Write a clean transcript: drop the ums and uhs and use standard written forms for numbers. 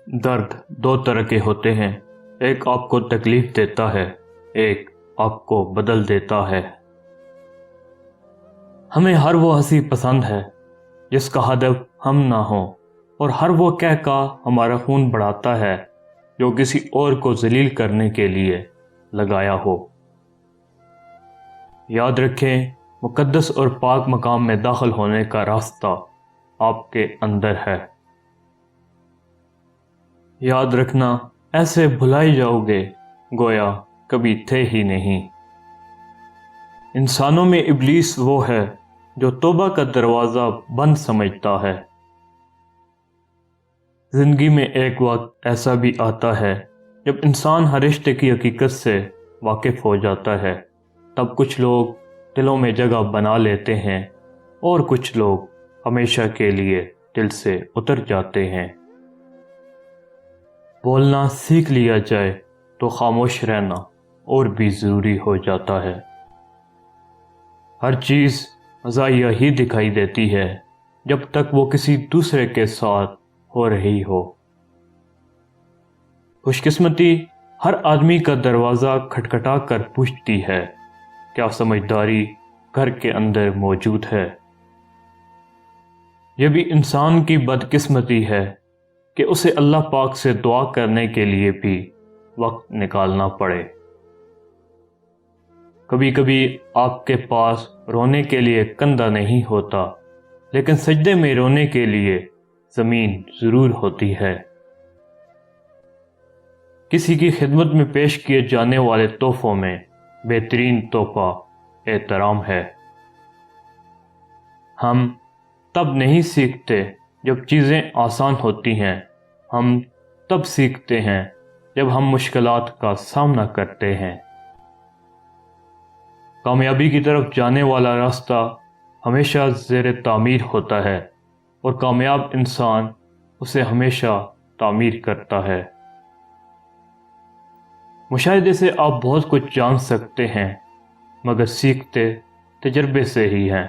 درد دو طرح کے ہوتے ہیں، ایک آپ کو تکلیف دیتا ہے، ایک آپ کو بدل دیتا ہے۔ ہمیں ہر وہ ہنسی پسند ہے جس کا ہدف ہم نہ ہوں، اور ہر وہ کہہ کا ہمارا خون بڑھاتا ہے جو کسی اور کو ذلیل کرنے کے لیے لگایا ہو۔ یاد رکھیں، مقدس اور پاک مقام میں داخل ہونے کا راستہ آپ کے اندر ہے۔ یاد رکھنا، ایسے بھلائے جاؤ گے گویا کبھی تھے ہی نہیں۔ انسانوں میں ابلیس وہ ہے جو توبہ کا دروازہ بند سمجھتا ہے۔ زندگی میں ایک وقت ایسا بھی آتا ہے جب انسان ہر رشتے کی حقیقت سے واقف ہو جاتا ہے، تب کچھ لوگ دلوں میں جگہ بنا لیتے ہیں اور کچھ لوگ ہمیشہ کے لیے دل سے اتر جاتے ہیں۔ بولنا سیکھ لیا جائے تو خاموش رہنا اور بھی ضروری ہو جاتا ہے۔ ہر چیز مزاحیہ ہی دکھائی دیتی ہے جب تک وہ کسی دوسرے کے ساتھ ہو رہی ہو۔ خوش قسمتی ہر آدمی کا دروازہ کھٹکھٹا کر پوچھتی ہے، کیا سمجھداری گھر کے اندر موجود ہے؟ یہ بھی انسان کی بدقسمتی ہے کہ اسے اللہ پاک سے دعا کرنے کے لیے بھی وقت نکالنا پڑے۔ کبھی کبھی آپ کے پاس رونے کے لیے کندھا نہیں ہوتا، لیکن سجدے میں رونے کے لیے زمین ضرور ہوتی ہے۔ کسی کی خدمت میں پیش کیے جانے والے تحفوں میں بہترین تحفہ احترام ہے۔ ہم تب نہیں سیکھتے جب چیزیں آسان ہوتی ہیں، ہم تب سیکھتے ہیں جب ہم مشکلات کا سامنا کرتے ہیں۔ کامیابی کی طرف جانے والا راستہ ہمیشہ زیر تعمیر ہوتا ہے، اور کامیاب انسان اسے ہمیشہ تعمیر کرتا ہے۔ مشاہدے سے آپ بہت کچھ جان سکتے ہیں، مگر سیکھتے تجربے سے ہی ہیں۔